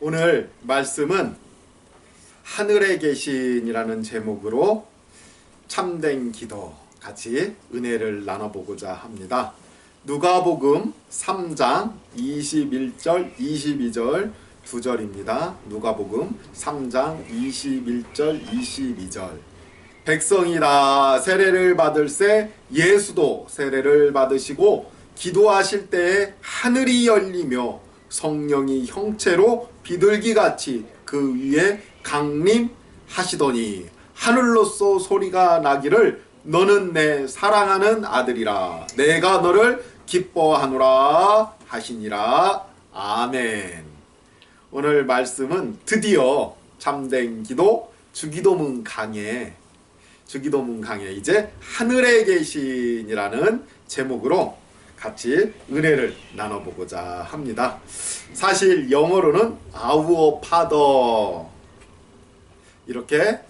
오늘 말씀은 하늘에 계신이라는 제목으로 참된 기도 같이 은혜를 나눠보고자 합니다. 누가복음 3장 21절 22절 두 절입니다. 누가복음 3장 21절 22절 백성이 다 세례를 받을새 예수도 세례를 받으시고 기도하실 때에 하늘이 열리며 성령이 형체로 비둘기같이 그 위에 강림하시더니 하늘로서 소리가 나기를 너는 내 사랑하는 아들이라 내가 너를 기뻐하노라 하시니라. 아멘. 오늘 말씀은 드디어 참된 기도 주기도문 강해 이제 하늘에 계신이라는 제목으로 같이 은혜를 나눠보고자 합니다. 사실 영어로는 Our Father 이렇게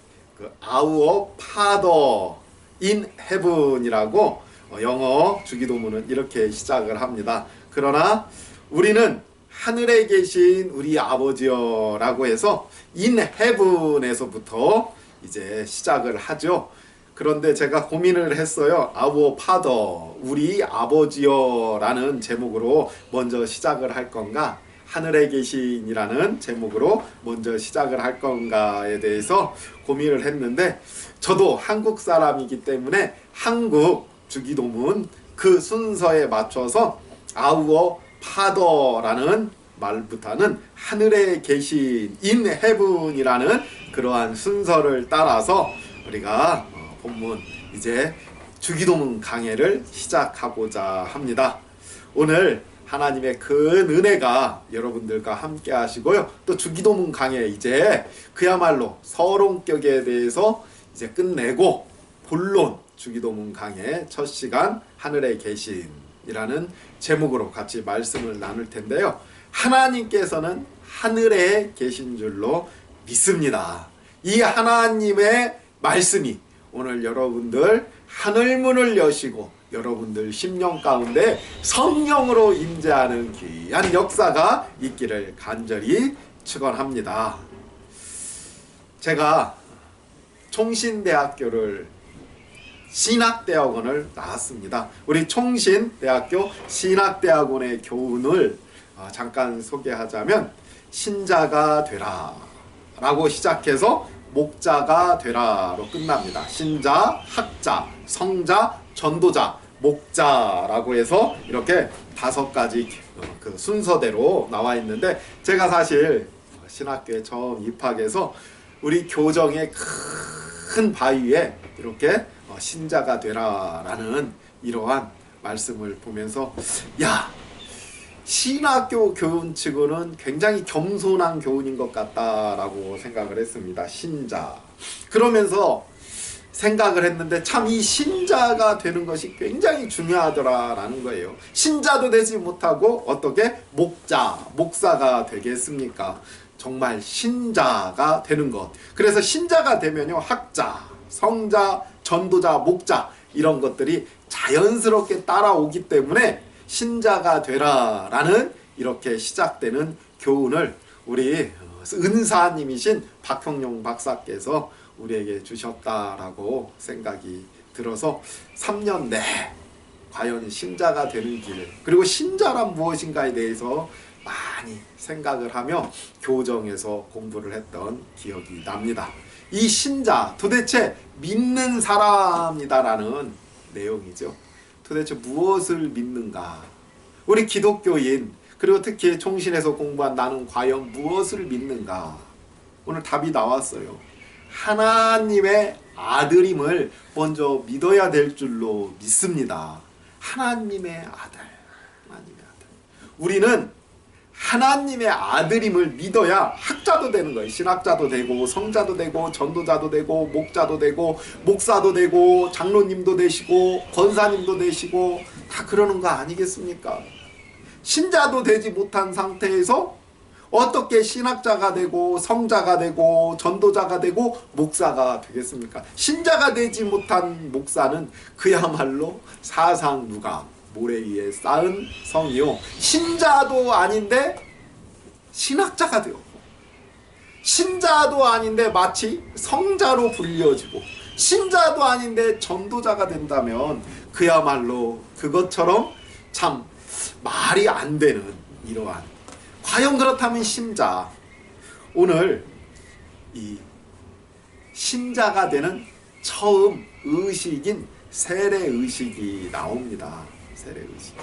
Our Father in Heaven이라고 영어 주기도문은 이렇게 시작을 합니다. 그러나 우리는 하늘에 계신 우리 아버지여 라고 해서 in Heaven에서부터 이제 시작을 하죠. 그런데 제가 고민을 했어요. Our Father, 우리 아버지여 라는 제목으로 먼저 시작을 할 건가, 하늘에 계신이라는 제목으로 먼저 시작을 할 건가에 대해서 고민을 했는데, 저도 한국 사람이기 때문에 한국 주기도문 그 순서에 맞춰서 Our Father라는 말부터는 하늘에 계신 in heaven이라는 그러한 순서를 따라서 우리가 본문 이제 주기도문 강해를 시작하고자 합니다. 오늘 하나님의 큰 은혜가 여러분들과 함께 하시고요. 또 주기도문 강해 이제 그야말로 서론격에 대해서 이제 끝내고 본론 주기도문 강해 첫 시간 하늘에 계신이라는 제목으로 같이 말씀을 나눌 텐데요. 하나님께서는 하늘에 계신 줄로 믿습니다. 이 하나님의 말씀이 오늘 여러분들 하늘문을 여시고 여러분들 심령 가운데 성령으로 임재하는 귀한 역사가 있기를 간절히 축원합니다. 제가 총신대학교를 신학대학원을 나왔습니다. 우리 총신대학교 신학대학원의 교훈을 잠깐 소개하자면 신자가 되라 라고 시작해서 목자가 되라로 끝납니다. 신자, 학자, 성자, 전도자, 목자라고 해서 이렇게 5가지 그 순서대로 나와 있는데, 제가 사실 신학교에 처음 입학해서 우리 교정의 큰 바위에 이렇게 신자가 되라라는 이러한 말씀을 보면서 신학교 교훈치고는 굉장히 겸손한 교훈인 것 같다라고 생각을 했습니다. 신자. 그러면서 생각을 했는데 참 이 신자가 되는 것이 굉장히 중요하더라라는 거예요. 신자도 되지 못하고 어떻게 목사가 되겠습니까? 정말 신자가 되는 것. 그래서 신자가 되면요, 학자, 성자, 전도자, 목자 이런 것들이 자연스럽게 따라오기 때문에 신자가 되라라는 이렇게 시작되는 교훈을 우리 은사님이신 박형용 박사께서 우리에게 주셨다라고 생각이 들어서 3년 내 과연 신자가 되는 길, 그리고 신자란 무엇인가에 대해서 많이 생각을 하며 교정에서 공부를 했던 기억이 납니다. 이 신자, 도대체 믿는 사람이다라는 내용이죠. 도대체 무엇을 믿는가? 우리 기독교인, 그리고 특히 총신에서 공부한 나는 과연 무엇을 믿는가? 오늘 답이 나왔어요. 하나님의 아들임을 먼저 믿어야 될 줄로 믿습니다. 하나님의 아들. 우리는 하나님의 아들임을 믿어야 학자도 되는 거예요. 신학자도 되고 성자도 되고 전도자도 되고 목자도 되고 목사도 되고 장로님도 되시고 권사님도 되시고 다 그러는 거 아니겠습니까? 신자도 되지 못한 상태에서 어떻게 신학자가 되고 성자가 되고 전도자가 되고 목사가 되겠습니까? 신자가 되지 못한 목사는 그야말로 사상 누가 모래 위에 쌓은 성이요, 신자도 아닌데 신학자가 되어 신자도 아닌데 마치 성자로 불려지고 신자도 아닌데 전도자가 된다면 그야말로 그것처럼 참 말이 안 되는 이러한, 과연 그렇다면 신자, 오늘 이 신자가 되는 처음 의식인 세례의식이 나옵니다. 세례의식.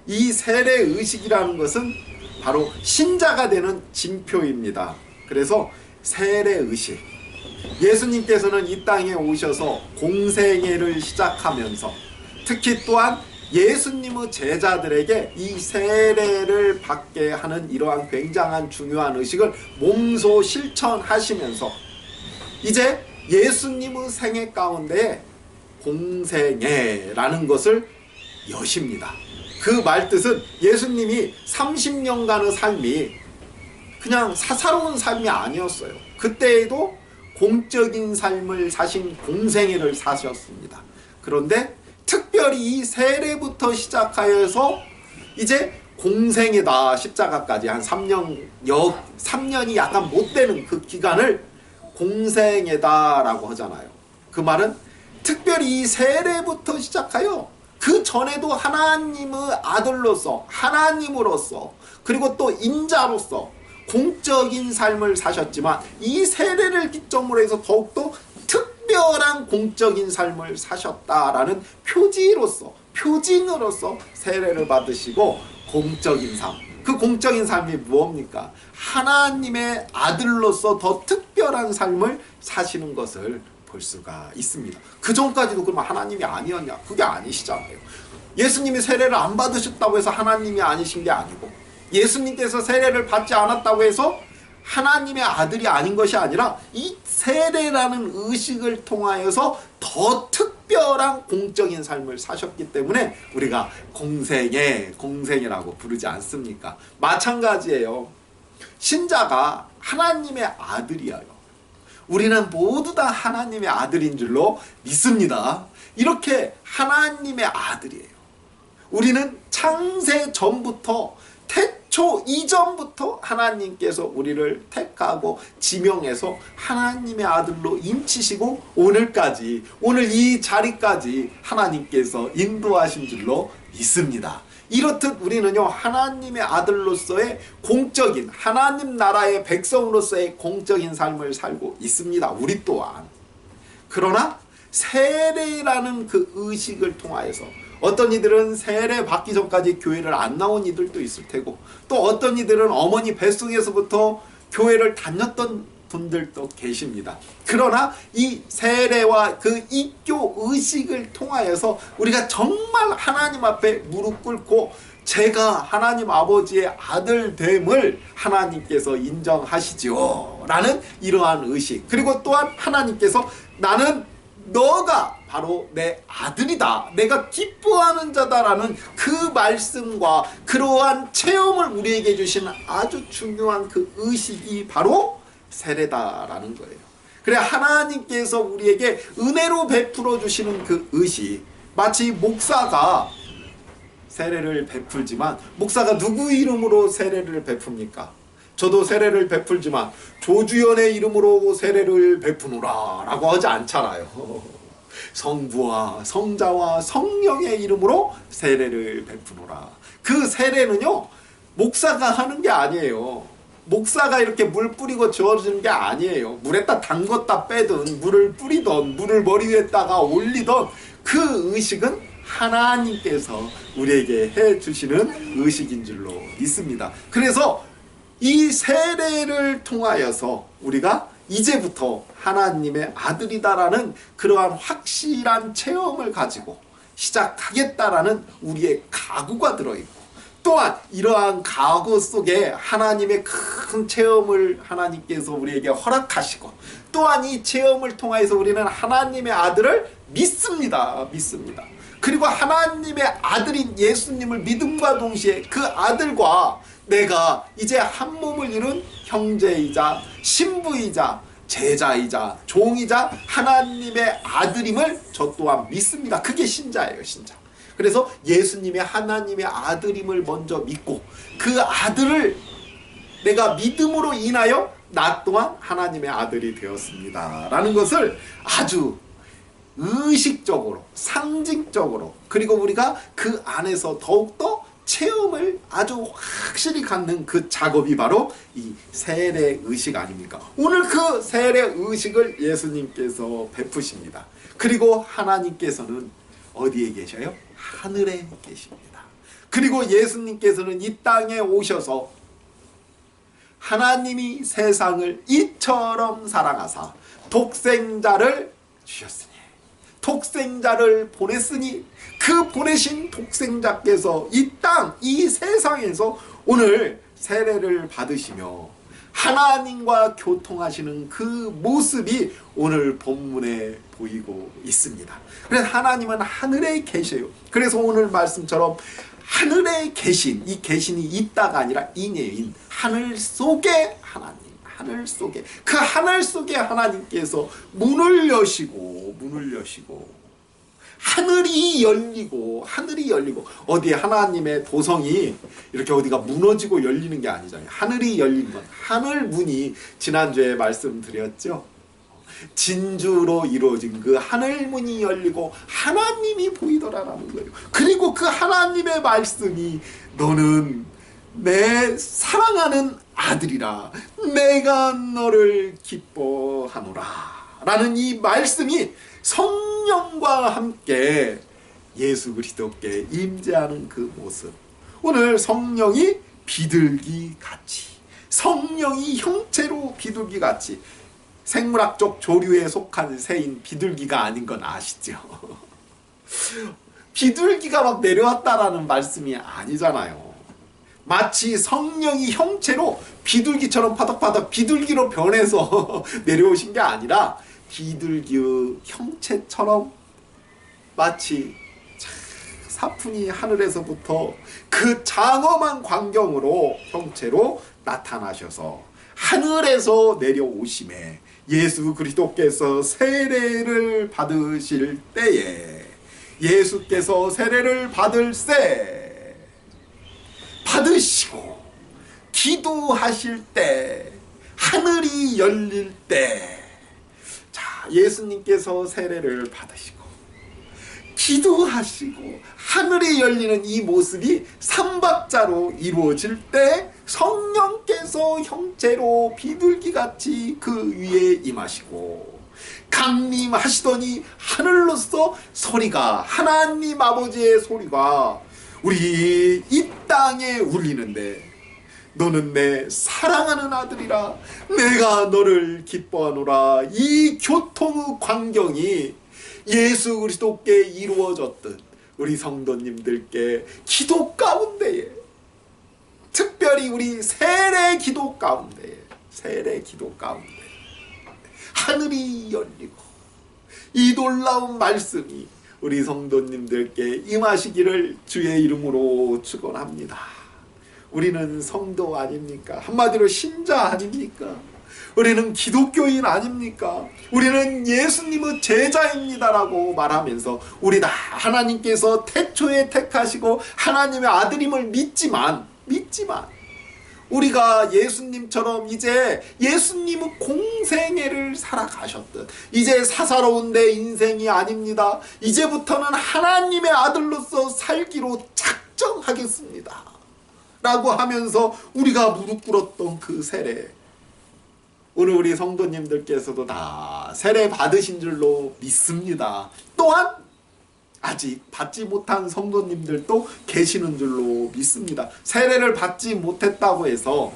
이 세례의식이라는 것은 바로 신자가 되는 징표입니다. 그래서 세례의식, 예수님께서는 이 땅에 오셔서 공생애를 시작하면서 특히 또한 예수님의 제자들에게 이 세례를 받게 하는 이러한 굉장한 중요한 의식을 몸소 실천하시면서 이제 예수님의 생애 가운데 공생애라는 것을 여십니다. 그 말뜻은 예수님이 30년간의 삶이 그냥 사사로운 삶이 아니었어요. 그때에도 공적인 삶을 사신 공생애를 사셨습니다. 그런데 특별히 이 세례부터 시작하여서 이제 공생애다, 십자가까지 한 3년이 약간 못 되는 그 기간을 공생애다라고 하잖아요. 그 말은 특별히 이 세례부터 시작하여 그 전에도 하나님의 아들로서, 하나님으로서, 그리고 또 인자로서 공적인 삶을 사셨지만 이 세례를 기점으로 해서 더욱더 특별한 공적인 삶을 사셨다라는 표지로서, 표징으로서 세례를 받으시고 공적인 삶, 그 공적인 삶이 무엇입니까? 하나님의 아들로서 더 특별한 삶을 사시는 것을 볼 수가 있습니다. 그 전까지도 그러면 하나님이 아니었냐? 그게 아니시잖아요. 예수님이 세례를 안 받으셨다고 해서 하나님이 아니신 게 아니고, 예수님께서 세례를 받지 않았다고 해서 하나님의 아들이 아닌 것이 아니라 이 세례라는 의식을 통하여서 더 특별한 공적인 삶을 사셨기 때문에 우리가 공생애라고 부르지 않습니까? 마찬가지예요. 신자가 하나님의 아들이에요. 우리는 모두 다 하나님의 아들인 줄로 믿습니다. 이렇게 하나님의 아들이에요. 우리는 창세 전부터, 태초 이전부터 하나님께서 우리를 택하고 지명해서 하나님의 아들로 인치시고 오늘까지, 오늘 이 자리까지 하나님께서 인도하신 줄로 믿습니다. 이렇듯 우리는요, 하나님의 아들로서의 공적인, 하나님 나라의 백성으로서의 공적인 삶을 살고 있습니다. 우리 또한. 그러나 세례라는 그 의식을 통하여서 어떤 이들은 세례 받기 전까지 교회를 안 나온 이들도 있을 테고, 또 어떤 이들은 어머니 뱃속에서부터 교회를 다녔던 분들도 계십니다. 그러나 이 세례와 그 입교 의식을 통하여서 우리가 정말 하나님 앞에 무릎 꿇고 제가 하나님 아버지의 아들됨을 하나님께서 인정하시지요 라는 이러한 의식, 그리고 또한 하나님께서 나는 너가 바로 내 아들이다, 내가 기뻐하는 자다라는 그 말씀과 그러한 체험을 우리에게 주시는 아주 중요한 그 의식이 바로 세례다라는 거예요. 그래, 하나님께서 우리에게 은혜로 베풀어 주시는 그 의식, 마치 목사가 세례를 베풀지만 목사가 누구 이름으로 세례를 베풉니까? 저도 세례를 베풀지만 조주연의 이름으로 세례를 베푸노라 라고 하지 않잖아요. 성부와 성자와 성령의 이름으로 세례를 베푸노라. 그 세례는요, 목사가 하는 게 아니에요. 목사가 이렇게 물 뿌리고 주어지는 게 아니에요. 물에다 담궜다 빼든 물을 뿌리던 물을 머리 위에다가 올리던 그 의식은 하나님께서 우리에게 해주시는 의식인 줄로 믿습니다. 그래서 이 세례를 통하여서 우리가 이제부터 하나님의 아들이다라는 그러한 확실한 체험을 가지고 시작하겠다라는 우리의 각오가 들어있고, 또한 이러한 각오 속에 하나님의 큰 체험을 하나님께서 우리에게 허락하시고, 또한 이 체험을 통해서 우리는 하나님의 아들을 믿습니다. 그리고 하나님의 아들인 예수님을 믿음과 동시에 그 아들과 내가 이제 한 몸을 이룬 형제이자 신부이자 제자이자 종이자 하나님의 아들임을 저 또한 믿습니다. 그게 신자예요, 신자. 그래서 예수님의 하나님의 아들임을 먼저 믿고 그 아들을 내가 믿음으로 인하여 나 또한 하나님의 아들이 되었습니다 라는 것을 아주 의식적으로, 상징적으로, 그리고 우리가 그 안에서 더욱더 체험을 아주 확실히 갖는 그 작업이 바로 이 세례 의식 아닙니까? 오늘 그 세례 의식을 예수님께서 베푸십니다. 그리고 하나님께서는 어디에 계셔요? 하늘에 계십니다. 그리고 예수님께서는 이 땅에 오셔서 하나님이 세상을 이처럼 사랑하사 독생자를 주셨으니, 독생자를 보냈으니 그 보내신 독생자께서 이 땅, 이 세상에서 오늘 세례를 받으시며 하나님과 교통하시는 그 모습이 오늘 본문에 보이고 있습니다. 그래서 하나님은 하늘에 계셔요. 그래서 오늘 말씀처럼 하늘에 계신, 이 계신이 있다가 아니라 인예인 하늘 속에 하나님, 하늘 속에, 그 하늘 속에 하나님께서 문을 여시고 하늘이 열리고 어디에 하나님의 도성이 이렇게 어디가 무너지고 열리는 게 아니잖아요. 하늘이 열린 건 하늘 문이 지난주에 말씀드렸죠. 진주로 이루어진 그 하늘 문이 열리고 하나님이 보이더라라는 거예요. 그리고 그 하나님의 말씀이 너는 내 사랑하는 아들이라 내가 너를 기뻐하노라 라는 이 말씀이 성령과 함께 예수 그리스도께 임재하는 그 모습, 오늘 성령이 비둘기 같이, 성령이 형체로 비둘기 같이, 생물학적 조류에 속한 새인 비둘기가 아닌 건 아시죠? 비둘기가 막 내려왔다라는 말씀이 아니잖아요. 마치 성령이 형체로 비둘기처럼 파닥파닥 비둘기로 변해서 내려오신 게 아니라 비둘기의 형체처럼 마치 사뿐히 하늘에서부터 그 장엄한 광경으로 형체로 나타나셔서 하늘에서 내려오심에 예수 그리스도께서 세례를 받으실 때에, 예수께서 세례를 받으시고 기도하실 때, 하늘이 열릴 때, 자, 예수님께서 세례를 받으시고 기도하시고 하늘이 열리는 이 모습이 삼박자로 이루어질 때 성령께서 형체로 비둘기같이 그 위에 임하시고 강림하시더니 하늘로서 소리가, 하나님 아버지의 소리가 우리 이 땅에 울리는데, 너는 내 사랑하는 아들이라 내가 너를 기뻐하노라. 이 교통의 광경이 예수 그리스도께 이루어졌듯 우리 성도님들께 기도 가운데에, 특별히 우리 세례 기도 가운데에 하늘이 열리고 이 놀라운 말씀이 우리 성도님들께 임하시기를 주의 이름으로 축원합니다. 우리는 성도 아닙니까? 한마디로 신자 아닙니까? 우리는 기독교인 아닙니까? 우리는 예수님의 제자입니다라고 말하면서 우리 다 하나님께서 태초에 택하시고 하나님의 아들임을 믿지만 우리가 예수님처럼 이제 예수님의 공생애를 살아가셨듯 이제 사사로운 내 인생이 아닙니다. 이제부터는 하나님의 아들로서 살기로 작정하겠습니다 라고 하면서 우리가 무릎 꿇었던 그 세례, 오늘 우리 성도님들께서도 다 세례 받으신 줄로 믿습니다. 또한 아직 받지 못한 성도님들도 계시는 줄로 믿습니다. 세례를 받지 못했다고 해서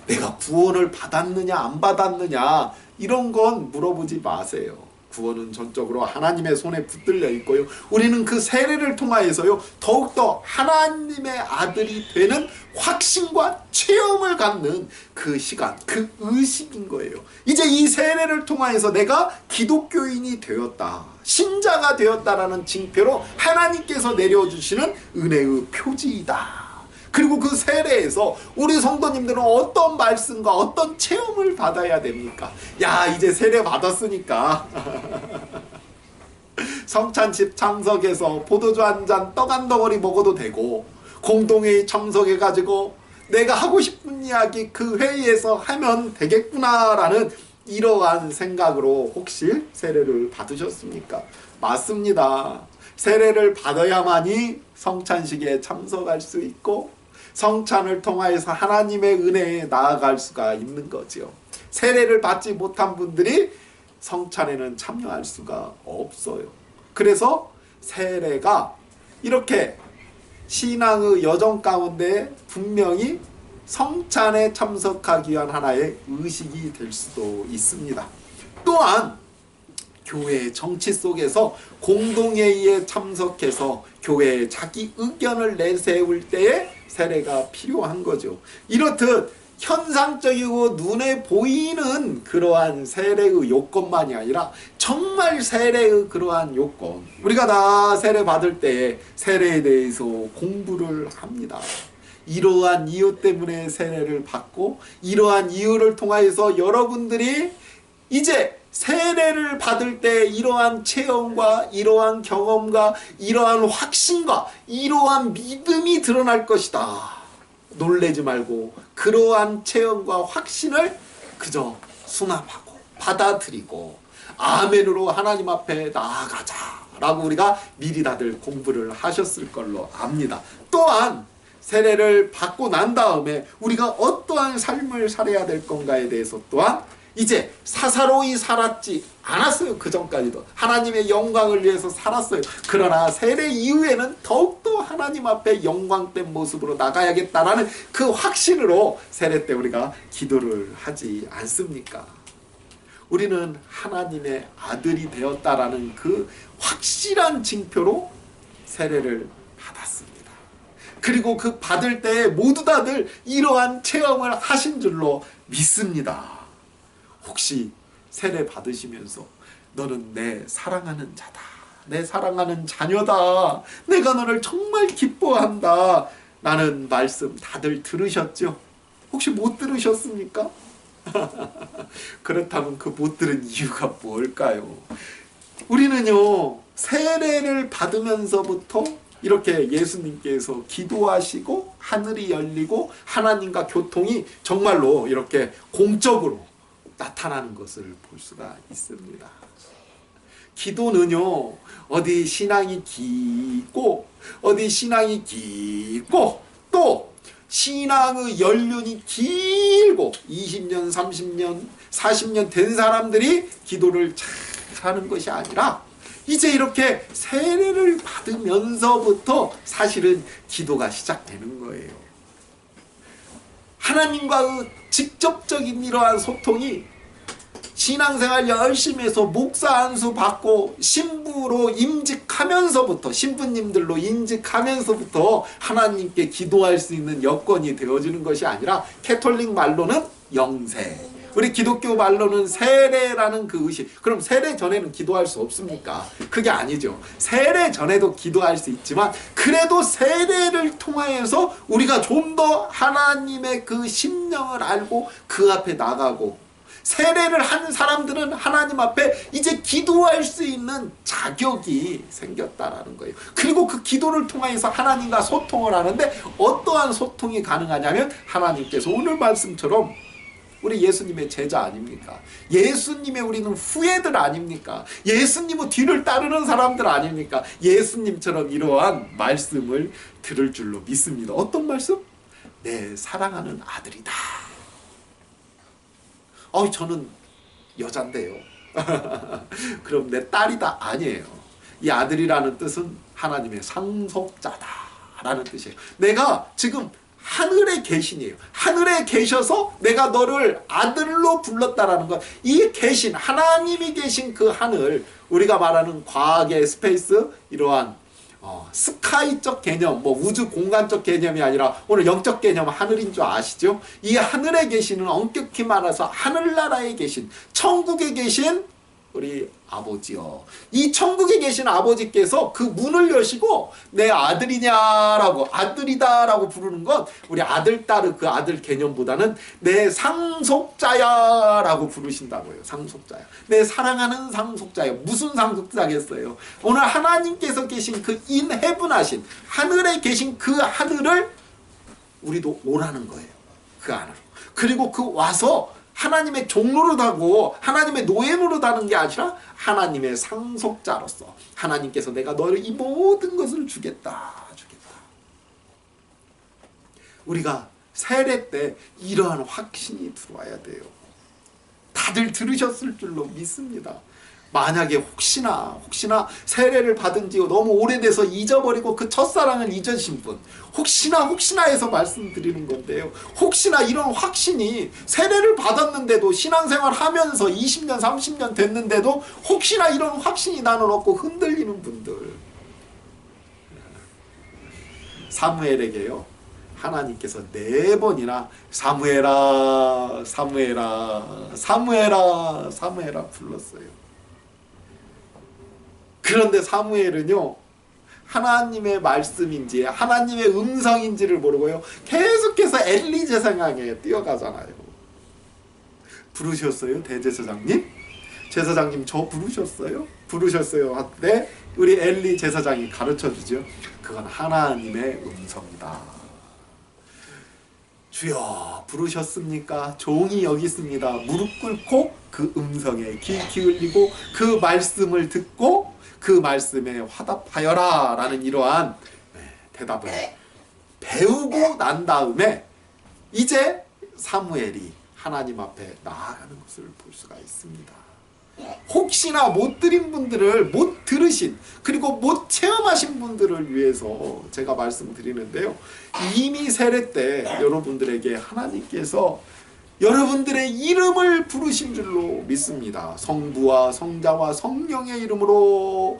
내가 구원을 받았느냐 안 받았느냐 이런 건 물어보지 마세요. 구원은 전적으로 하나님의 손에 붙들려 있고요. 우리는 그 세례를 통하여서요 더욱더 하나님의 아들이 되는 확신과 체험을 갖는 그 시간, 그 의식인 거예요. 이제 이 세례를 통하여서 내가 기독교인이 되었다, 신자가 되었다라는 징표로 하나님께서 내려주시는 은혜의 표지이다. 그리고 그 세례에서 우리 성도님들은 어떤 말씀과 어떤 체험을 받아야 됩니까? 야, 이제 세례 받았으니까 성찬집 참석해서 포도주 한 잔, 떡 한 덩어리 먹어도 되고, 공동회의 참석해가지고 내가 하고 싶은 이야기 그 회의에서 하면 되겠구나라는 이러한 생각으로 혹시 세례를 받으셨습니까? 맞습니다. 세례를 받아야만이 성찬식에 참석할 수 있고 성찬을 통하여서 하나님의 은혜에 나아갈 수가 있는 거죠. 세례를 받지 못한 분들이 성찬에는 참여할 수가 없어요. 그래서 세례가 이렇게 신앙의 여정 가운데 분명히 성찬에 참석하기 위한 하나의 의식이 될 수도 있습니다. 또한 교회의 정치 속에서 공동회의에 참석해서 교회에 자기 의견을 내세울 때에 세례가 필요한 거죠. 이렇듯 현상적이고 눈에 보이는 그러한 세례의 요건만이 아니라 정말 세례의 그러한 요건, 우리가 다 세례 받을 때 세례에 대해서 공부를 합니다. 이러한 이유 때문에 세례를 받고 이러한 이유를 통하여서 여러분들이 이제 세례를 받을 때 이러한 체험과 이러한 경험과 이러한 확신과 이러한 믿음이 드러날 것이다. 놀래지 말고 그러한 체험과 확신을 그저 수납하고 받아들이고 아멘으로 하나님 앞에 나아가자 라고 우리가 미리 다들 공부를 하셨을 걸로 압니다. 또한 세례를 받고 난 다음에 우리가 어떠한 삶을 살아야 될 건가에 대해서 또한 이제 사사로이 살았지 않았어요. 그 전까지도 하나님의 영광을 위해서 살았어요. 그러나 세례 이후에는 더욱더 하나님 앞에 영광된 모습으로 나가야겠다라는 그 확신으로 세례 때 우리가 기도를 하지 않습니까? 우리는 하나님의 아들이 되었다라는 그 확실한 징표로 세례를 받았습니다. 그리고 그 받을 때 모두 다들 이러한 체험을 하신 줄로 믿습니다. 혹시 세례 받으시면서 너는 내 사랑하는 자다, 내 사랑하는 자녀다, 내가 너를 정말 기뻐한다 라는 말씀 다들 들으셨죠? 혹시 못 들으셨습니까? 그렇다면 그 못 들은 이유가 뭘까요? 우리는요 세례를 받으면서부터 이렇게 예수님께서 기도하시고 하늘이 열리고 하나님과 교통이 정말로 이렇게 공적으로 나타나는 것을 볼 수가 있습니다. 기도는요 어디 신앙이 깊고 어디 신앙이 깊고 또 신앙의 연륜이 길고 20년 30년 40년 된 사람들이 기도를 잘 하는 것이 아니라 이제 이렇게 세례를 받으면서부터 사실은 기도가 시작되는 거예요. 하나님과의 직접적인 이러한 소통이 신앙생활 열심히 해서 목사 안수 받고 신부로 임직하면서부터 신부님들로 임직하면서부터 하나님께 기도할 수 있는 여건이 되어지는 것이 아니라 캐톨릭 말로는 영세, 우리 기독교 말로는 세례라는 그 의식. 그럼 세례 전에는 기도할 수 없습니까? 그게 아니죠. 세례 전에도 기도할 수 있지만 그래도 세례를 통하여서 우리가 좀 더 하나님의 그 심령을 알고 그 앞에 나가고 세례를 한 사람들은 하나님 앞에 이제 기도할 수 있는 자격이 생겼다라는 거예요. 그리고 그 기도를 통해서 하나님과 소통을 하는데 어떠한 소통이 가능하냐면 하나님께서 오늘 말씀처럼 우리 예수님의 제자 아닙니까? 예수님의 우리는 후예들 아닙니까? 예수님의 뒤를 따르는 사람들 아닙니까? 예수님처럼 이러한 말씀을 들을 줄로 믿습니다. 어떤 말씀? 내 사랑하는 아들이다. 저는 여잔데요. 그럼 내 딸이다. 아니에요. 이 아들이라는 뜻은 하나님의 상속자다라는 뜻이에요. 내가 지금 하늘에 계신이에요. 하늘에 계셔서 내가 너를 아들로 불렀다라는 것. 이 계신 하나님이 계신 그 하늘, 우리가 말하는 과학의 스페이스, 이러한 스카이적 개념, 우주 공간적 개념이 아니라 오늘 영적 개념 하늘인 줄 아시죠? 이 하늘에 계시는 엄격히 말해서 하늘나라에 계신 천국에 계신 우리 아버지요. 이 천국에 계신 아버지께서 그 문을 여시고 내 아들이냐라고 아들이다라고 부르는 건 우리 아들 딸의 그 아들 개념보다는 내 상속자야라고 부르신다고요. 상속자야. 내 사랑하는 상속자요. 무슨 상속자겠어요? 오늘 하나님께서 계신 그 인해분하신 하늘에 계신 그 하늘을 우리도 오라는 거예요. 그 안으로. 그리고 그 와서 하나님의 종로릇하고 하나님의 노예노릇하는 게 아니라 하나님의 상속자로서 하나님께서 내가 너를 이 모든 것을 주겠다. 우리가 세례 때 이러한 확신이 들어와야 돼요. 다들 들으셨을 줄로 믿습니다. 만약에 혹시나 세례를 받은 지 너무 오래돼서 잊어버리고 그 첫사랑을 잊으신 분, 혹시나 해서 말씀드리는 건데요. 혹시나 이런 확신이 세례를 받았는데도 신앙생활 하면서 20년 30년 됐는데도 혹시나 이런 확신이 나는 없고 흔들리는 분들, 사무엘에게요 하나님께서 4번이나 사무엘아 불렀어요. 그런데 사무엘은요 하나님의 말씀인지 하나님의 음성인지를 모르고요 계속해서 엘리 제사장에 뛰어가잖아요. 부르셨어요 대제사장님? 제사장님 저 부르셨어요? 네, 우리 엘리 제사장이 가르쳐주죠. 그건 하나님의 음성이다. 주여 부르셨습니까? 종이 여기 있습니다. 무릎 꿇고 그 음성에 귀 기울이고 그 말씀을 듣고 그 말씀에 화답하여라 라는 이러한 대답을 배우고 난 다음에 이제 사무엘이 하나님 앞에 나아가는 것을 볼 수가 있습니다. 혹시나 못 들은 분들을 못 들으신 그리고 못 체험하신 분들을 위해서 제가 말씀드리는데요. 이미 세례 때 여러분들에게 하나님께서 여러분들의 이름을 부르신 줄로 믿습니다. 성부와 성자와 성령의 이름으로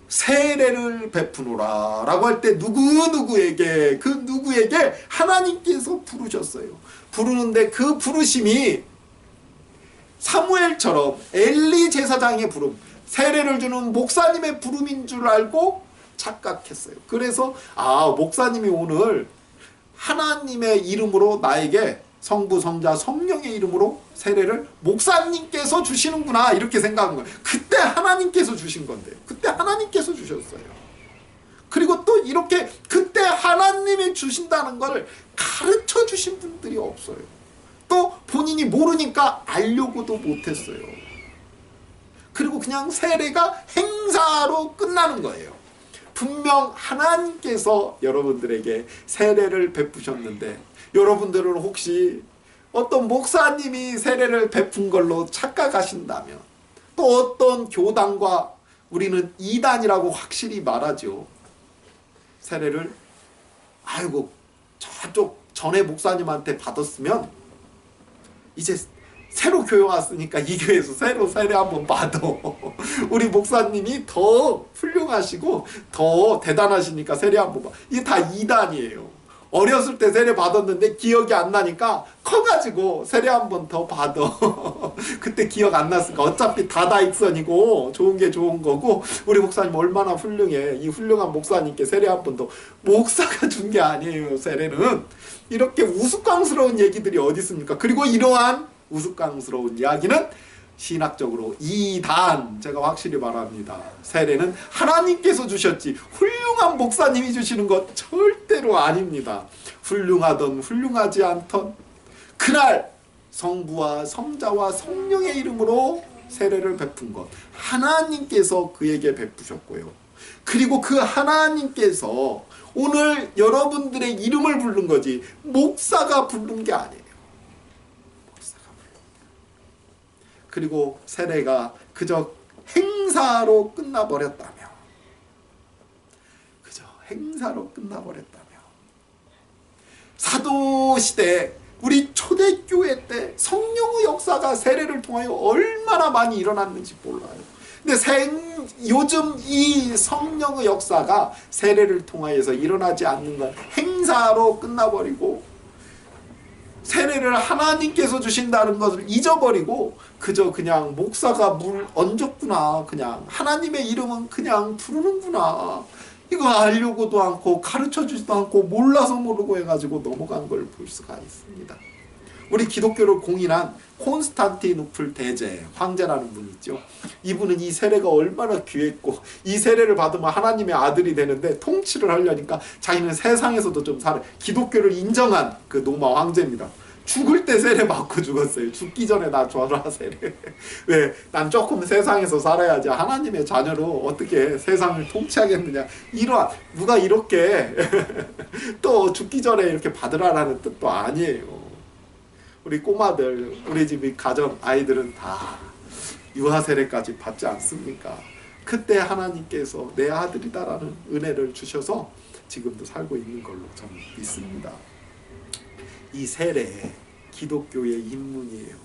세례를 베푸노라 라고 할 때 누구에게 그 누구에게 하나님께서 부르셨어요. 부르는데 그 부르심이 사무엘처럼 엘리 제사장의 부름, 세례를 주는 목사님의 부름인 줄 알고 착각했어요. 그래서 목사님이 오늘 하나님의 이름으로 나에게 성부, 성자, 성령의 이름으로 세례를 목사님께서 주시는구나 이렇게 생각한 거예요. 그때 하나님께서 주신 건데요. 그때 하나님께서 주셨어요. 그리고 또 이렇게 그때 하나님이 주신다는 것을 가르쳐 주신 분들이 없어요. 또 본인이 모르니까 알려고도 못했어요. 그리고 그냥 세례가 행사로 끝나는 거예요. 분명 하나님께서 여러분들에게 세례를 베푸셨는데 여러분들은 혹시 어떤 목사님이 세례를 베푼 걸로 착각하신다면 또 어떤 교단과 우리는 이단이라고 확실히 말하죠. 세례를 저쪽 전에 목사님한테 받았으면 이제 새로 교회 왔으니까 이 교회에서 새로 세례 한번 받아. 우리 목사님이 더 훌륭하시고 더 대단하시니까 세례 한번 받아. 이게 다 이단이에요. 어렸을 때 세례 받았는데 기억이 안 나니까 커가지고 세례 한번 더 받아. 그때 기억 안 났으니까 어차피 다다익선이고 좋은 게 좋은 거고 우리 목사님 얼마나 훌륭해. 이 훌륭한 목사님께 세례 한번 더. 목사가 준 게 아니에요. 세례는. 이렇게 우스꽝스러운 얘기들이 어디 있습니까? 그리고 이러한 우스꽝스러운 이야기는 신학적으로 이단, 제가 확실히 말합니다. 세례는 하나님께서 주셨지 훌륭한 목사님이 주시는 것 절대로 아닙니다. 훌륭하던 훌륭하지 않던 그날 성부와 성자와 성령의 이름으로 세례를 베푼 것 하나님께서 그에게 베푸셨고요. 그리고 그 하나님께서 오늘 여러분들의 이름을 부른 거지 목사가 부른 게 아니에요. 목사가 부른 거예요. 그리고 세례가 그저 행사로 끝나버렸다며 사도시대 우리 초대교회 때 성령의 역사가 세례를 통하여 얼마나 많이 일어났는지 몰라요. 근데 요즘 이 성령의 역사가 세례를 통하여서 일어나지 않는 건 행사로 끝나버리고 세례를 하나님께서 주신다는 것을 잊어버리고 그저 그냥 목사가 물 얹었구나, 그냥 하나님의 이름은 그냥 부르는구나, 이거 알려고도 않고 가르쳐주지도 않고 몰라서 모르고 해가지고 넘어간 걸 볼 수가 있습니다. 우리 기독교를 공인한 콘스탄티누플 대제 황제라는 분이 있죠. 이분은 이 세례가 얼마나 귀했고 이 세례를 받으면 하나님의 아들이 되는데 통치를 하려니까 자기는 세상에서도 좀 살아. 기독교를 인정한 그 로마 황제입니다. 죽을 때 세례 받고 죽었어요. 죽기 전에 나 줘라 세례. 왜? 난 조금 세상에서 살아야지 하나님의 자녀로 어떻게 세상을 통치하겠느냐. 이러한 누가 이렇게 또 죽기 전에 이렇게 받으라라는 뜻도 아니에요. 우리 꼬마들, 우리 집 가정 아이들은 다 유아 세례까지 받지 않습니까? 그때 하나님께서 내 아들이다라는 은혜를 주셔서 지금도 살고 있는 걸로 저는 믿습니다. 이 세례 기독교의 입문이에요.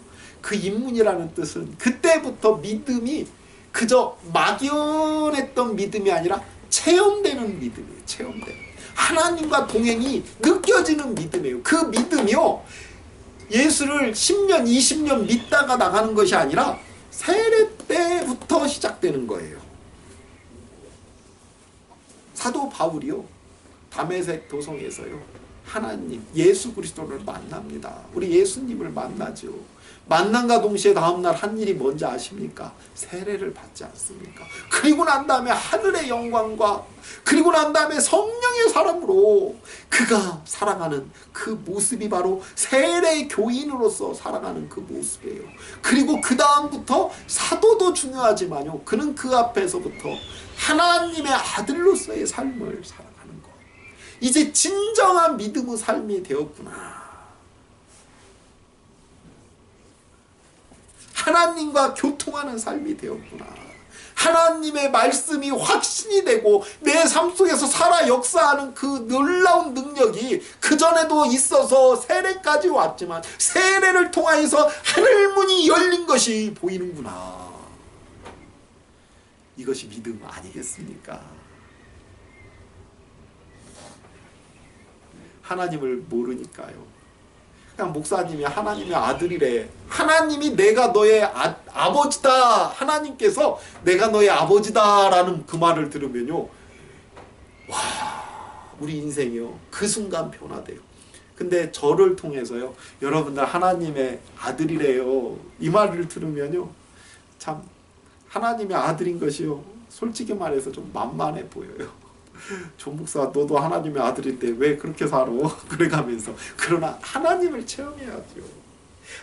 그 입문이라는 뜻은 그때부터 믿음이 그저 막연했던 믿음이 아니라 체험되는 믿음이에요. 체험되는 하나님과 동행이 느껴지는 믿음이에요. 그 믿음이요 예수를 10년 20년 믿다가 나가는 것이 아니라 세례 때부터 시작되는 거예요. 사도 바울이요 다메섹 도성에서요 하나님 예수 그리스도를 만납니다. 우리 예수님을 만나죠. 만남과 동시에 다음날 한 일이 뭔지 아십니까? 세례를 받지 않습니까? 그리고 난 다음에 하늘의 영광과 그리고 난 다음에 성령의 사람으로 그가 살아가는 그 모습이 바로 세례 교인으로서 살아가는 그 모습이에요. 그리고 그 다음부터 사도도 중요하지만요 그는 그 앞에서부터 하나님의 아들로서의 삶을 살아가는 것. 이제 진정한 믿음의 삶이 되었구나. 하나님과 교통하는 삶이 되었구나. 하나님의 말씀이 확신이 되고 내 삶 속에서 살아 역사하는 그 놀라운 능력이 그전에도 있어서 세례까지 왔지만 세례를 통하여서 하늘문이 열린 것이 보이는구나. 이것이 믿음 아니겠습니까? 하나님을 모르니까요. 그냥 목사님이 하나님의 아들이래. 하나님이 내가 너의 아버지다. 하나님께서 내가 너의 아버지다라는 그 말을 들으면요. 와, 우리 인생이요. 그 순간 변화돼요. 근데 저를 통해서요. 여러분들 하나님의 아들이래요. 이 말을 들으면요. 참 하나님의 아들인 것이요. 솔직히 말해서 좀 만만해 보여요. 조 목사 너도 하나님의 아들인데 왜 그렇게 살아? 그래가면서 그러나 하나님을 체험해야죠.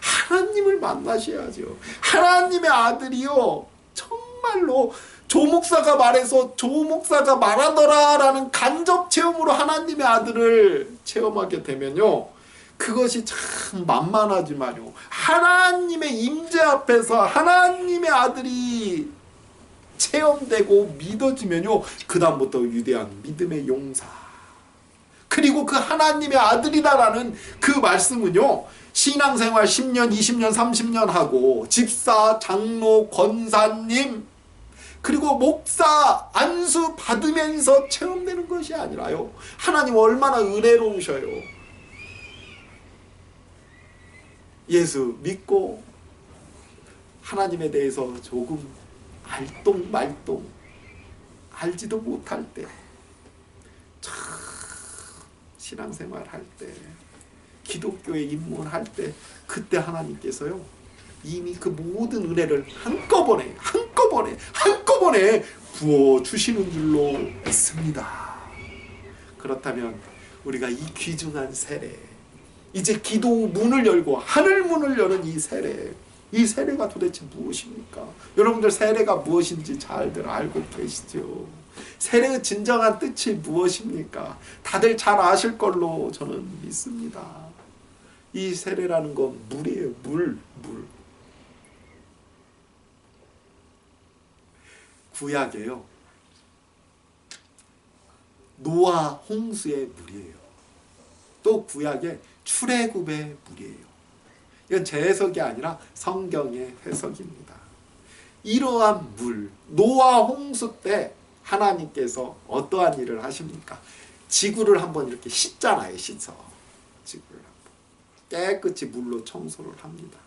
하나님을 만나셔야죠. 하나님의 아들이요 정말로 조 목사가 말해서 조 목사가 말하더라라는 간접 체험으로 하나님의 아들을 체험하게 되면요 그것이 참 만만하지만요 하나님의 임재 앞에서 하나님의 아들이 체험되고 믿어지면요 그 다음부터 위대한 믿음의 용사 그리고 그 하나님의 아들이다라는 그 말씀은요 신앙생활 10년 20년 30년 하고 집사 장로 권사님 그리고 목사 안수 받으면서 체험되는 것이 아니라요 하나님 얼마나 은혜로우셔요. 예수 믿고 하나님에 대해서 조금 알똥말똥 알지도 못할 때 참 신앙생활 할 때 기독교에 입문할 때 그때 하나님께서요 이미 그 모든 은혜를 한꺼번에 부어주시는 줄로 믿습니다. 그렇다면 우리가 이 귀중한 세례 이제 기도 문을 열고 하늘 문을 여는 이 세례 이 세례가 도대체 무엇입니까? 여러분들 세례가 무엇인지 잘들 알고 계시죠? 세례의 진정한 뜻이 무엇입니까? 다들 잘 아실 걸로 저는 믿습니다. 이 세례라는 건 물이에요. 물. 구약에요. 노아 홍수의 물이에요. 또 구약에 출애굽의 물이에요. 이건 제 해석이 아니라 성경의 해석입니다. 이러한 물, 노아 홍수 때 하나님께서 어떠한 일을 하십니까? 지구를 한번 이렇게 씻잖아요. 씻어. 지구를 한번 깨끗이 물로 청소를 합니다.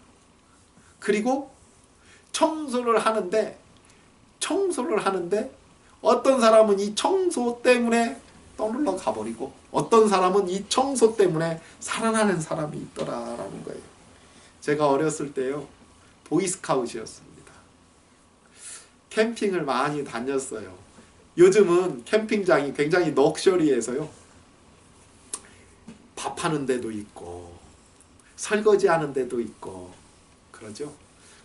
그리고 청소를 하는데 어떤 사람은 이 청소 때문에 떠놀러 가버리고 어떤 사람은 이 청소 때문에 살아나는 사람이 있더라라는 거예요. 제가 어렸을 때요, 보이스카웃이었습니다. 캠핑을 많이 다녔어요. 요즘은 캠핑장이 굉장히 럭셔리해서요, 밥하는 데도 있고 설거지하는 데도 있고 그러죠.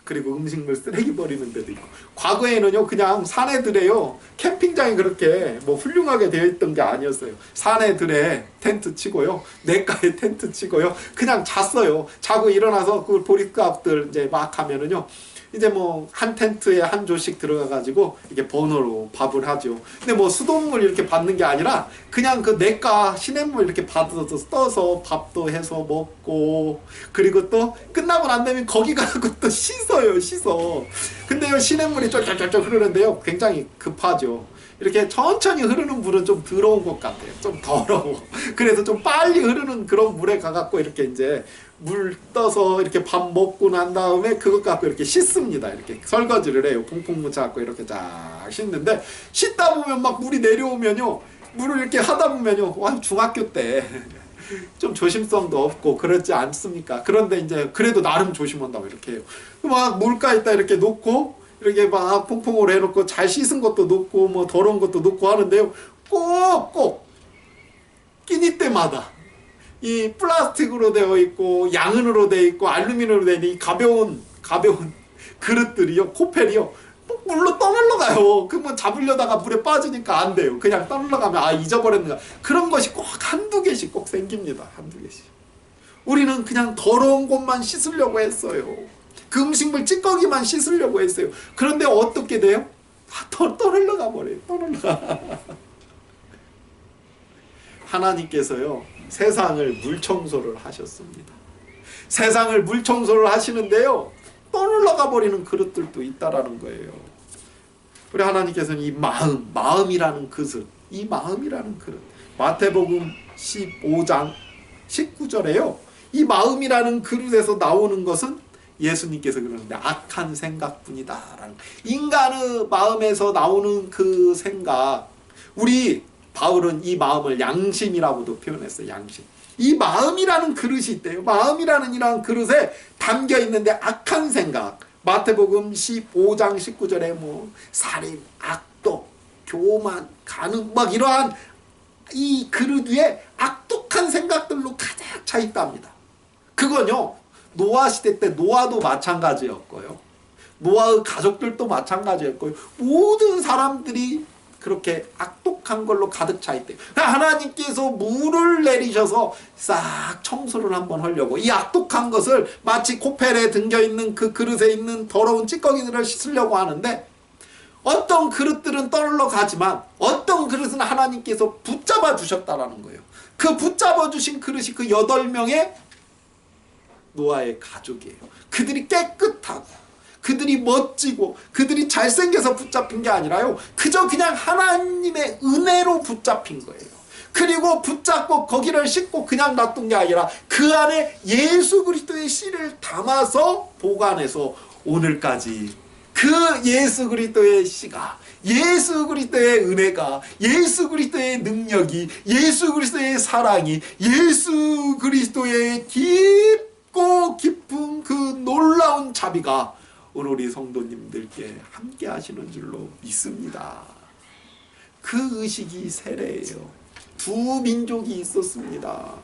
그리고 음식물 쓰레기 버리는 데도 있고. 과거에는요, 그냥 사내들에요, 캠핑장이 그렇게 뭐 훌륭하게 되어 있던 게 아니었어요. 사내들에 텐트 치고요, 냇가에 텐트 치고요, 그냥 잤어요. 자고 일어나서 그 보리값들 이제 막 하면은요, 이제 뭐 한 텐트에 한 조씩 들어가 가지고 이게 버너로 밥을 하죠. 근데 뭐 수돗물 이렇게 받는 게 아니라 그냥 그 냇가 시냇물 이렇게 받아서 떠서 밥도 해서 먹고, 그리고 또 끝나고 난 다음에 거기 가고 또 씻어요, 씻어. 근데요, 시냇물이 쫄쫄쫄쫄 흐르는데요, 굉장히 급하죠. 이렇게 천천히 흐르는 물은 좀 더러운 것 같아요. 좀 더러워. 그래서 좀 빨리 흐르는 그런 물에 가갖고 이렇게 이제 물 떠서 이렇게 밥 먹고 난 다음에 그것 갖고 이렇게 씻습니다. 이렇게 설거지를 해요. 퐁퐁 묻혀갖고 이렇게 쫙 씻는데, 씻다 보면 막 물이 내려오면요, 물을 이렇게 하다 보면요, 와, 중학교 때 좀 조심성도 없고 그렇지 않습니까? 그런데 이제 그래도 나름 조심한다고 이렇게 해요. 막 물가에다 이렇게 놓고 이렇게 막 퐁퐁으로 해놓고 잘 씻은 것도 놓고 뭐 더러운 것도 놓고 하는데요, 꼭 끼니 때마다 이 플라스틱으로 되어 있고 양은으로 되어 있고 알루미늄으로 되어 있는 이 가벼운 그릇들이요, 코펠이요, 물로 떠올라가요. 그러면 잡으려다가 물에 빠지니까 안 돼요. 그냥 떠올라가면 아, 잊어버렸는가. 그런 것이 꼭 한두 개씩 꼭 생깁니다. 한두 개씩. 우리는 그냥 더러운 곳만 씻으려고 했어요. 그 음식물 찌꺼기만 씻으려고 했어요. 그런데 어떻게 돼요? 떠올라가 버려요. 떠올라가. 하나님께서요, 세상을 물청소를 하셨습니다. 세상을 물청소를 하시는데요, 떠올라가 버리는 그릇들도 있다라는 거예요. 우리 하나님께서는 이 마음이라는 그릇, 이 마음이라는 그릇, 마태복음 15장 19절에요, 이 마음이라는 그릇에서 나오는 것은 예수님께서 그러는데 악한 생각뿐이다라는, 인간의 마음에서 나오는 그 생각, 우리 바울은 이 마음을 양심이라고도 표현했어요. 양심. 이 마음이라는 그릇이 있대요. 마음이라는 이러한 그릇에 담겨 있는데 악한 생각, 마태복음 15장 19절에 뭐 살인, 악독, 교만, 간음, 막 이러한 이 그릇 위에 악독한 생각들로 가득 차 있답니다. 그건요, 노아 시대 때 노아도 마찬가지였고요, 노아의 가족들도 마찬가지였고요, 모든 사람들이 그렇게 악독한 걸로 가득 차 있대요. 하나님께서 물을 내리셔서 싹 청소를 한번 하려고, 이 악독한 것을 마치 코펠에 등겨있는 그 그릇에 있는 더러운 찌꺼기들을 씻으려고 하는데, 어떤 그릇들은 떠올라 가지만 어떤 그릇은 하나님께서 붙잡아 주셨다라는 거예요. 그 붙잡아 주신 그릇이 그 8명의 노아의 가족이에요. 그들이 깨끗하고 그들이 멋지고 그들이 잘생겨서 붙잡힌 게 아니라요, 그저 그냥 하나님의 은혜로 붙잡힌 거예요. 그리고 붙잡고 거기를 싣고 그냥 놔둔 게 아니라 그 안에 예수 그리스도의 씨를 담아서 보관해서 오늘까지 그 예수 그리스도의 씨가, 예수 그리스도의 은혜가, 예수 그리스도의 능력이, 예수 그리스도의 사랑이, 예수 그리스도의 깊고 깊은 그 놀라운 자비가 오늘 우리 성도님들께 함께 하시는 줄로 믿습니다. 그 의식이 세례예요. 두 민족이 있었습니다.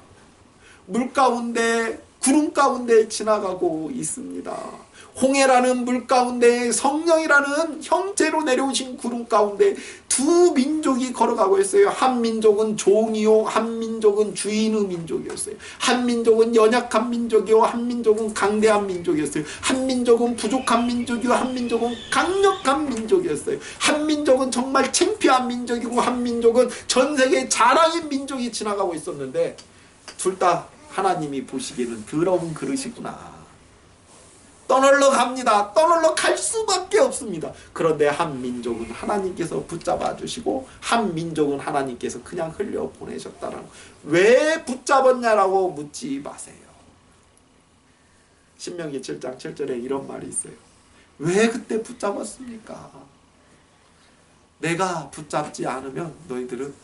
물 가운데, 구름 가운데 지나가고 있습니다. 홍해라는 물 가운데 성령이라는 형체로 내려오신 구름 가운데 두 민족이 걸어가고 있어요. 한 민족은 종이요, 한 민족은 주인의 민족이었어요. 한 민족은 연약한 민족이요, 한 민족은 강대한 민족이었어요. 한 민족은 부족한 민족이요, 한 민족은 강력한 민족이었어요. 한 민족은 정말 창피한 민족이고 한 민족은 전 세계 자랑인 민족이 지나가고 있었는데, 둘 다 하나님이 보시기에는 더러운 그릇이구나. 떠놀러 갑니다. 떠놀러 갈 수밖에 없습니다. 그런데 한 민족은 하나님께서 붙잡아 주시고 한 민족은 하나님께서 그냥 흘려보내셨다라는, 왜 붙잡았냐라고 묻지 마세요. 신명기 7장 7절에 이런 말이 있어요. 왜 그때 붙잡았습니까? 내가 붙잡지 않으면 너희들은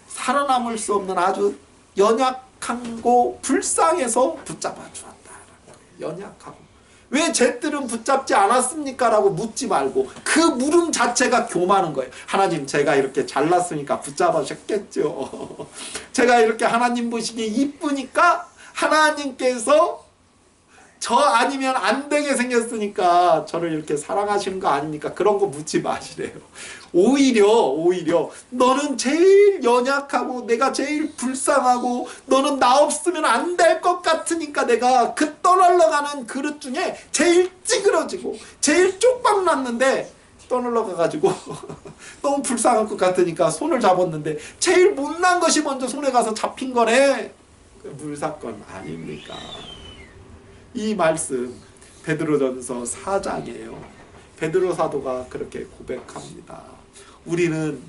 살아남을 수 없는 아주 연약한 고 불쌍해서 붙잡아 주었다. 연약하고. 왜 제 뜰은 붙잡지 않았습니까? 라고 묻지 말고 그 물음 자체가 교만한 거예요. 하나님, 제가 이렇게 잘났으니까 붙잡으셨겠죠. 제가 이렇게 하나님 보시기에 이쁘니까 하나님께서 저 아니면 안 되게 생겼으니까 저를 이렇게 사랑하시는 거 아닙니까? 그런 거 묻지 마시래요. 오히려 너는 제일 연약하고 내가 제일 불쌍하고 너는 나 없으면 안 될 것 같으니까 내가 그 떠날러가는 그릇 중에 제일 찌그러지고 제일 쪽박 났는데 떠날러가가지고 너무 불쌍할 것 같으니까 손을 잡았는데 제일 못난 것이 먼저 손에 가서 잡힌 거네. 그 물사건 아닙니까? 이 말씀 베드로전서 4장이에요. 베드로 사도가 그렇게 고백합니다. 우리는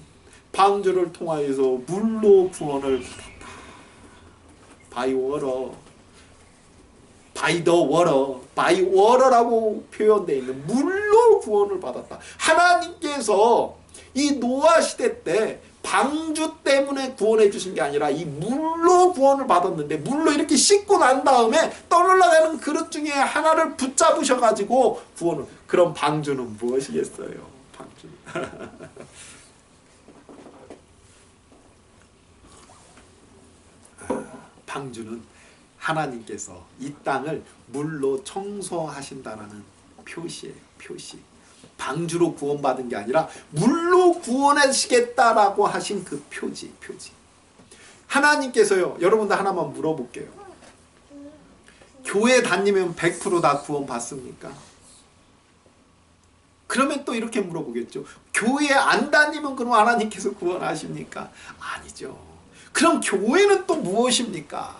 방주를 통하여서 물로 구원을 받았다. By water, by the water, by water라고 표현되어 있는 물로 구원을 받았다. 하나님께서 이 노아 시대 때 방주 때문에 구원해 주신 게 아니라 이 물로 구원을 받았는데 물로 이렇게 씻고 난 다음에 떠올라가는 그릇 중에 하나를 붙잡으셔가지고 구원을. 그럼 방주는 무엇이겠어요? 방주는 방주는 하나님께서 이 땅을 물로 청소하신다라는 표시예요. 표시. 방주로 구원받은 게 아니라 물로 구원하시겠다라고 하신 그 표지. 하나님께서요, 여러분들 하나만 물어볼게요. 교회 다니면 100% 다 구원받습니까? 그러면 또 이렇게 물어보겠죠. 교회 안 다니면 그럼 하나님께서 구원하십니까? 아니죠. 그럼 교회는 또 무엇입니까?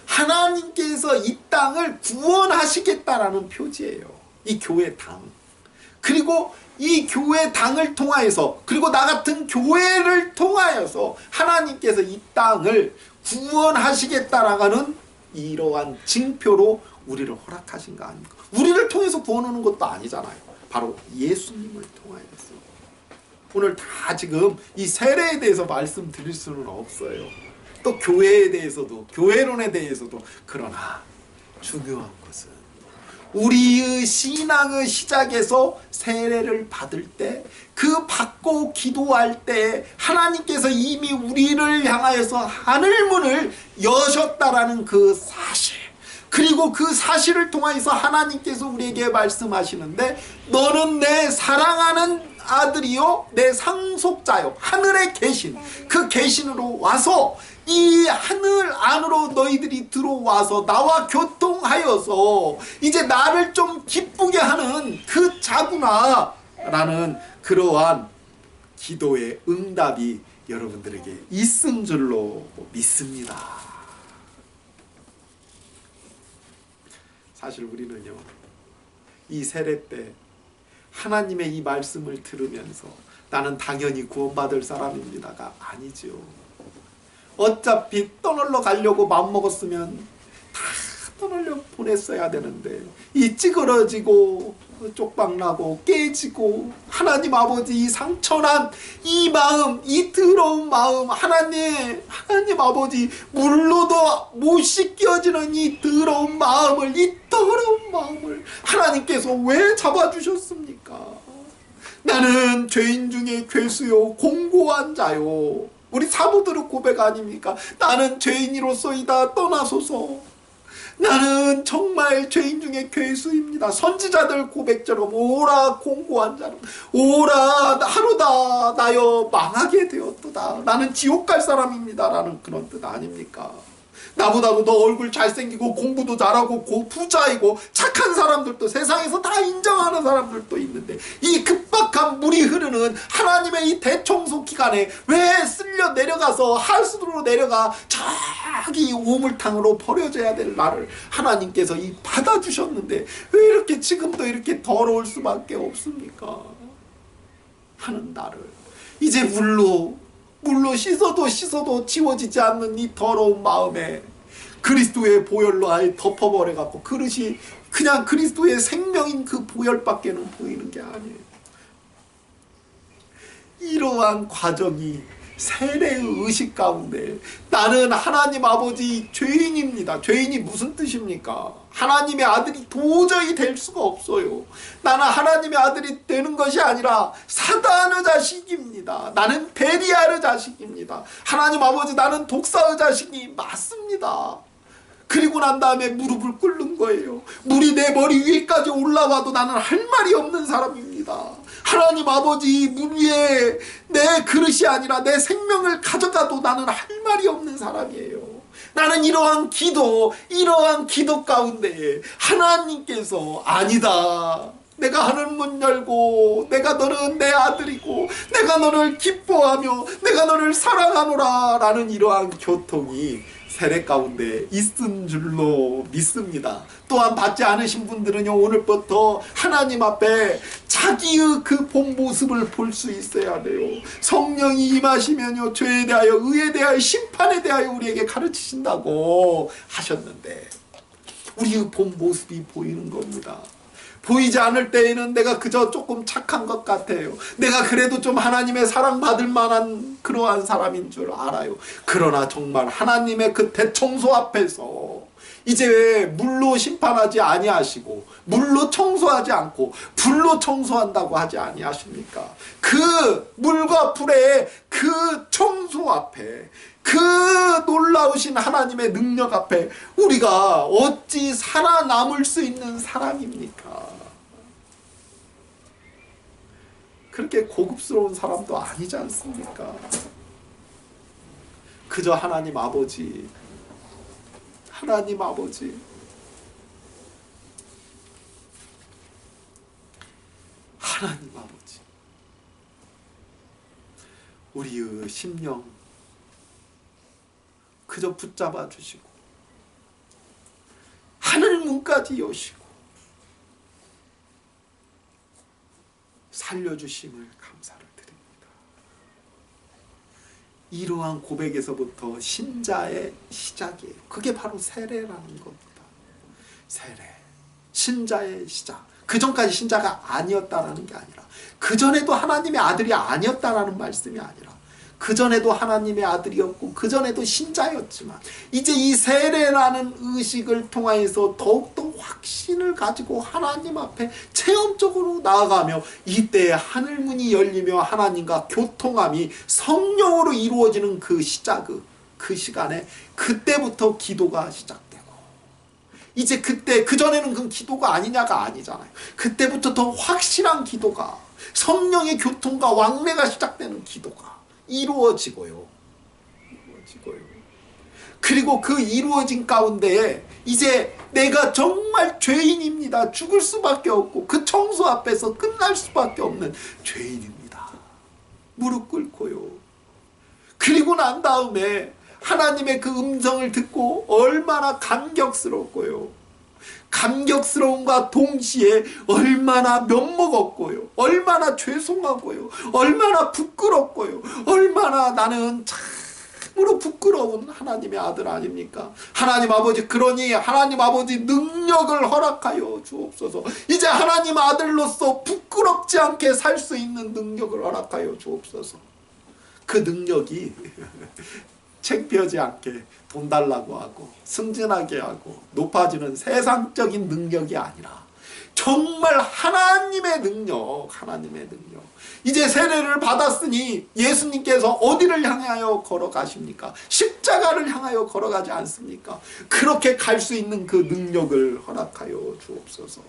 하나님께서 이 땅을 구원하시겠다라는 표지예요. 이 교회 당. 그리고 이 교회 당을 통하여서, 그리고 나 같은 교회를 통하여서 하나님께서 이 땅을 구원하시겠다라는 이러한 징표로 우리를 허락하신 거 아닙니까? 우리를 통해서 구원하는 것도 아니잖아요. 바로 예수님을 통하여서. 오늘 다 지금 이 세례에 대해서 말씀드릴 수는 없어요. 또 교회에 대해서도, 교회론에 대해서도. 그러나 중요한 것은 우리의 신앙의 시작에서 세례를 받을 때, 그 받고 기도할 때 하나님께서 이미 우리를 향하여서 하늘문을 여셨다라는 그 사실, 그리고 그 사실을 통해서 하나님께서 우리에게 말씀하시는데, 너는 내 사랑하는 아들이요 내 상속자요, 하늘에 계신 그 계신으로 와서 이 하늘 안으로 너희들이 들어와서 나와 교통하여서 이제 나를 좀 기쁘게 하는 그 자구나 라는 그러한 기도의 응답이 여러분들에게 있은 줄로 믿습니다. 사실 우리는요, 이 세례 때 하나님의 이 말씀을 들으면서 나는 당연히 구원받을 사람입니다가 아니죠. 어차피 떠놀러 가려고 마음먹었으면 다 떠놀려 보냈어야 되는데, 이 찌그러지고 쪽박나고 깨지고 하나님 아버지 이 상처난 이 마음, 이 더러운 마음, 하나님 아버지 물로도 못 씻겨지는 이 더러운 마음을, 이 더러운 마음을 하나님께서 왜 잡아주셨습니까? 나는 죄인 중에 괴수요 공고한 자요. 우리 사도들의 고백 아닙니까? 나는 죄인이로소이다, 떠나소서. 나는 정말 죄인 중에 괴수입니다. 선지자들 고백처럼 오라 공고한 자로, 오라 하루다 나여 망하게 되었도다, 나는 지옥 갈 사람입니다 라는 그런 뜻 아닙니까? 나보다도 더 얼굴 잘생기고 공부도 잘하고 부자이고 착한 사람들도 세상에서 다 인정하는 사람들도 있는데, 이 급박한 물이 흐르는 하나님의 이 대청소 기간에 왜 쓸려 내려가서 하수도로 내려가 저기 우물탕으로 버려져야 될 나를 하나님께서 이 받아주셨는데 왜 이렇게 지금도 이렇게 더러울 수밖에 없습니까? 하는 나를 이제 물로 씻어도 지워지지 않는 이 더러운 마음에 그리스도의 보혈로 아예 덮어버려갖고 그릇이 그냥 그리스도의 생명인 그 보혈밖에는 보이는 게 아니에요. 이러한 과정이 세례의 의식 가운데 나는 하나님 아버지 죄인입니다. 죄인이 무슨 뜻입니까? 하나님의 아들이 도저히 될 수가 없어요. 나는 하나님의 아들이 되는 것이 아니라 사단의 자식입니다. 나는 베리아의 자식입니다. 하나님 아버지, 나는 독사의 자식이 맞습니다. 그리고 난 다음에 무릎을 꿇는 거예요. 물이 내 머리 위에까지 올라와도 나는 할 말이 없는 사람입니다. 하나님 아버지, 물 위에 내 그릇이 아니라 내 생명을 가져가도 나는 할 말이 없는 사람이에요. 나는 이러한 기도 가운데 하나님께서 아니다, 내가 하늘 문 열고 내가 너는 내 아들이고 내가 너를 기뻐하며 내가 너를 사랑하노라 라는 이러한 교통이 세례 가운데 있은 줄로 믿습니다. 또한 받지 않으신 분들은요, 오늘부터 하나님 앞에 자기의 그 본 모습을 볼 수 있어야 돼요. 성령이 임하시면요, 죄에 대하여 의에 대하여 심판에 대하여 우리에게 가르치신다고 하셨는데 우리의 본 모습이 보이는 겁니다. 보이지 않을 때에는 내가 그저 조금 착한 것 같아요. 내가 그래도 좀 하나님의 사랑받을 만한 그러한 사람인 줄 알아요. 그러나 정말 하나님의 그 대청소 앞에서 이제 물로 심판하지 아니하시고 물로 청소하지 않고 불로 청소한다고 하지 아니하십니까? 그 물과 불의 그 청소 앞에, 그 놀라우신 하나님의 능력 앞에 우리가 어찌 살아남을 수 있는 사람입니까? 그렇게 고급스러운 사람도 아니지 않습니까? 그저 하나님 아버지, 하나님 아버지, 하나님 아버지, 우리의 심령 그저 붙잡아 주시고 하늘 문까지 여시고 살려주심을 감사를 드립니다. 이러한 고백에서부터 신자의 시작이에요. 그게 바로 세례라는 겁니다. 세례, 신자의 시작. 그 전까지 신자가 아니었다라는 게 아니라, 그 전에도 하나님의 아들이 아니었다라는 말씀이 아니라, 그 전에도 하나님의 아들이었고 그 전에도 신자였지만 이제 이 세례라는 의식을 통하여서 더욱더 확신을 가지고 하나님 앞에 체험적으로 나아가며 이때 하늘문이 열리며 하나님과 교통함이 성령으로 이루어지는 그 시작, 그 시간에 그때부터 기도가 시작되고, 이제 그때, 그전에는 그 기도가 아니냐가 아니잖아요. 그때부터 더 확실한 기도가, 성령의 교통과 왕래가 시작되는 기도가 이루어지고요. 그리고 그 이루어진 가운데에 이제 내가 정말 죄인입니다. 죽을 수밖에 없고 그 청소 앞에서 끝날 수밖에 없는 죄인입니다. 무릎 꿇고요. 그리고 난 다음에 하나님의 그 음성을 듣고 얼마나 감격스럽고요. 감격스러움과 동시에 얼마나 면목없고요, 얼마나 죄송하고요, 얼마나 부끄럽고요, 얼마나 나는 참으로 부끄러운 하나님의 아들 아닙니까? 하나님 아버지, 그러니 하나님 아버지 능력을 허락하여 주옵소서. 이제 하나님 아들로서 부끄럽지 않게 살 수 있는 능력을 허락하여 주옵소서. 그 능력이 창피하지 않게 돈 달라고 하고 승진하게 하고 높아지는 세상적인 능력이 아니라 정말 하나님의 능력, 하나님의 능력. 이제 세례를 받았으니 예수님께서 어디를 향하여 걸어가십니까? 십자가를 향하여 걸어가지 않습니까? 그렇게 갈 수 있는 그 능력을 허락하여 주옵소서.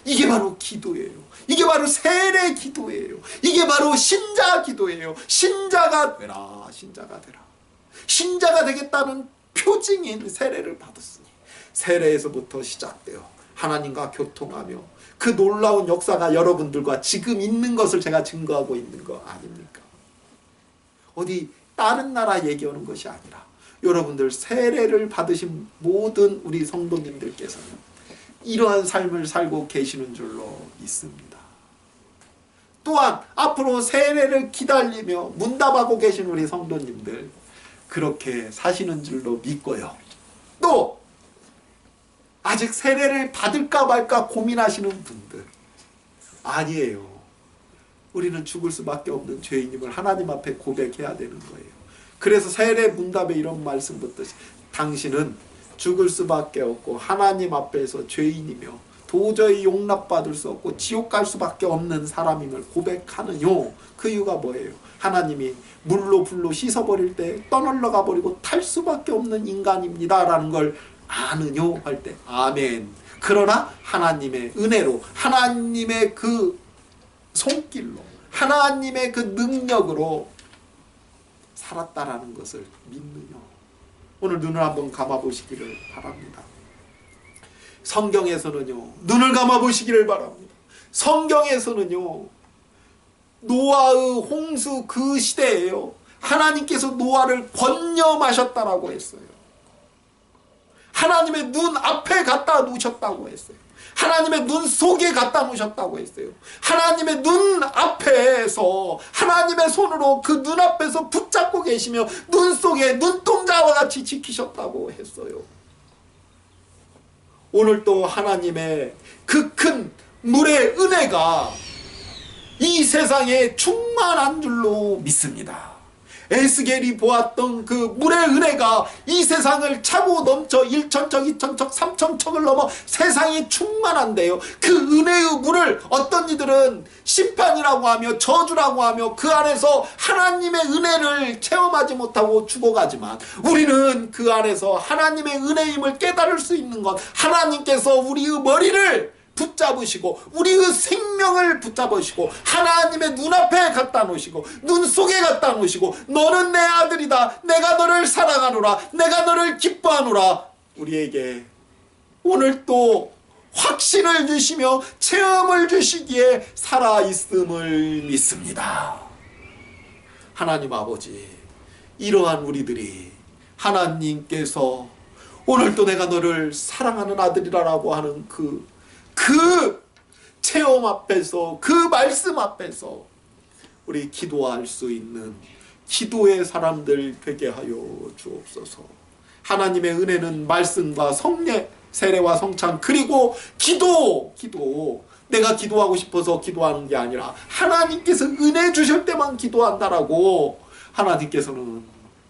이게 바로 기도예요. 이게 바로 세례 기도예요. 이게 바로 신자 기도예요. 신자가 되라, 신자가 되라. 신자가 되겠다는 표징인 세례를 받았으니 세례에서부터 시작되어 하나님과 교통하며 그 놀라운 역사가 여러분들과 지금 있는 것을 제가 증거하고 있는 거 아닙니까? 어디 다른 나라 얘기하는 것이 아니라 여러분들 세례를 받으신 모든 우리 성도님들께서는 이러한 삶을 살고 계시는 줄로 믿습니다. 또한 앞으로 세례를 기다리며 문답하고 계신 우리 성도님들 그렇게 사시는 줄로 믿고요. 또 아직 세례를 받을까 말까 고민하시는 분들, 아니에요. 우리는 죽을 수밖에 없는 죄인임을 하나님 앞에 고백해야 되는 거예요. 그래서 세례 문답에 이런 말씀 붙듯이 당신은 죽을 수밖에 없고 하나님 앞에서 죄인이며 도저히 용납받을 수 없고 지옥 갈 수밖에 없는 사람임을 고백하느뇨. 그 이유가 뭐예요? 하나님이 물로 불로 씻어버릴 때 떠날러가 버리고 탈 수밖에 없는 인간입니다 라는 걸 아느뇨 할 때 아멘. 그러나 하나님의 은혜로, 하나님의 그 손길로, 하나님의 그 능력으로 살았다라는 것을 믿느뇨. 오늘 눈을 한번 감아보시기를 바랍니다. 성경에서는요, 눈을 감아보시기를 바랍니다. 성경에서는요, 노아의 홍수 그 시대에요, 하나님께서 노아를 권념하셨다라고 했어요. 하나님의 눈 앞에 갖다 놓으셨다고 했어요. 하나님의 눈 속에 갖다 놓으셨다고 했어요. 하나님의 눈 앞에서 하나님의 손으로 그 눈 앞에서 붙잡고 계시며 눈 속에 눈동자와 같이 지키셨다고 했어요. 오늘 또 하나님의 그 큰 물의 은혜가 이 세상에 충만한 줄로 믿습니다. 에스겔이 보았던 그 물의 은혜가 이 세상을 차고 넘쳐 1천척, 2천척, 3천척을 넘어 세상이 충만한데요. 그 은혜의 물을 어떤 이들은 심판이라고 하며 저주라고 하며 그 안에서 하나님의 은혜를 체험하지 못하고 죽어가지만, 우리는 그 안에서 하나님의 은혜임을 깨달을 수 있는 것, 하나님께서 우리의 머리를 붙잡으시고 우리의 생명을 붙잡으시고 하나님의 눈앞에 갖다 놓으시고 눈 속에 갖다 놓으시고 너는 내 아들이다, 내가 너를 사랑하노라, 내가 너를 기뻐하노라, 우리에게 오늘 또 확신을 주시며 체험을 주시기에 살아있음을 믿습니다. 하나님 아버지, 이러한 우리들이 하나님께서 오늘 또 내가 너를 사랑하는 아들이라고 하는 그 체험 앞에서, 그 말씀 앞에서 우리 기도할 수 있는 기도의 사람들 되게 하여 주옵소서. 하나님의 은혜는 말씀과 성례, 세례와 성찬, 그리고 기도, 내가 기도하고 싶어서 기도하는 게 아니라 하나님께서 은혜 주실 때만 기도한다라고 하나님께서는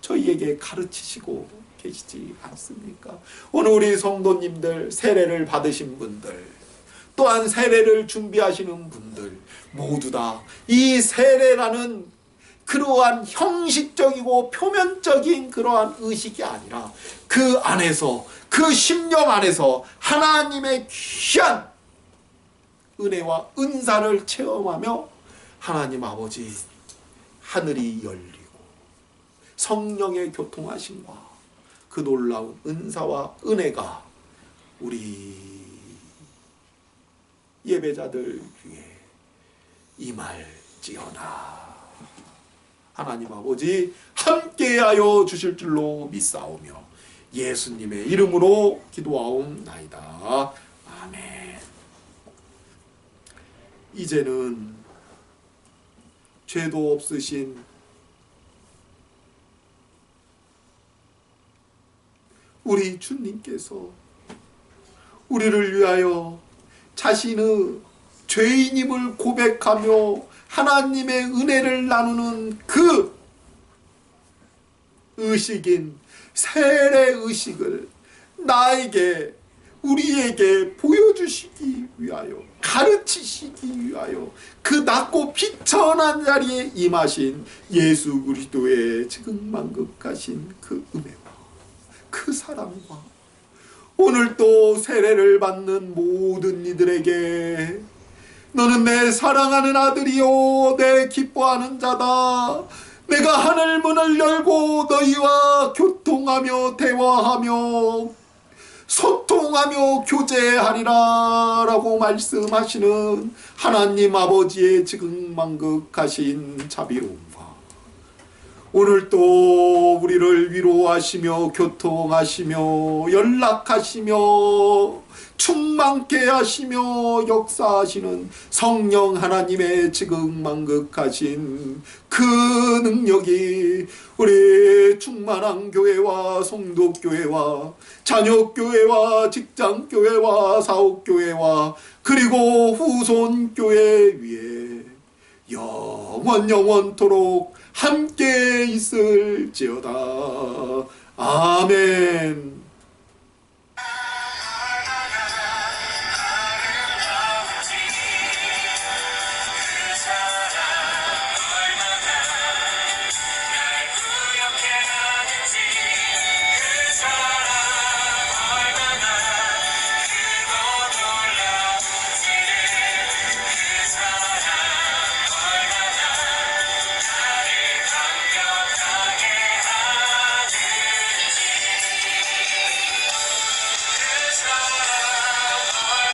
저희에게 가르치시고 계시지 않습니까? 오늘 우리 성도님들, 세례를 받으신 분들, 또한 세례를 준비하시는 분들 모두 다 이 세례라는 그러한 형식적이고 표면적인 그러한 의식이 아니라 그 안에서, 그 심령 안에서 하나님의 귀한 은혜와 은사를 체험하며 하나님 아버지 하늘이 열리고 성령의 교통하심과 그 놀라운 은사와 은혜가 우리 예배자들 위해 임할지어다. 하나님 아버지 함께하여 주실 줄로 믿사오며 예수님의 이름으로 기도하옵나이다. 아멘. 이제는 죄도 없으신 우리 주님께서 우리를 위하여 자신의 죄인임을 고백하며 하나님의 은혜를 나누는 그 의식인 세례의식을 나에게, 우리에게 보여주시기 위하여, 가르치시기 위하여 그 낮고 비천한 자리에 임하신 예수 그리스도의 지극만극하신 그 은혜와 그 사랑과 오늘 또 세례를 받는 모든 이들에게 너는 내 사랑하는 아들이요 내 기뻐하는 자다, 내가 하늘 문을 열고 너희와 교통하며 대화하며 소통하며 교제하리라 라고 말씀하시는 하나님 아버지의 지극만극하신 자비로움과 오늘 또 우리를 위로하시며 교통하시며 연락하시며 충만케 하시며 역사하시는 성령 하나님의 지극만극하신 그 능력이 우리 충만한 교회와 성도교회와 자녀교회와 직장교회와 사업교회와 그리고 후손교회 위에 영원토록 함께 있을지어다. 아멘.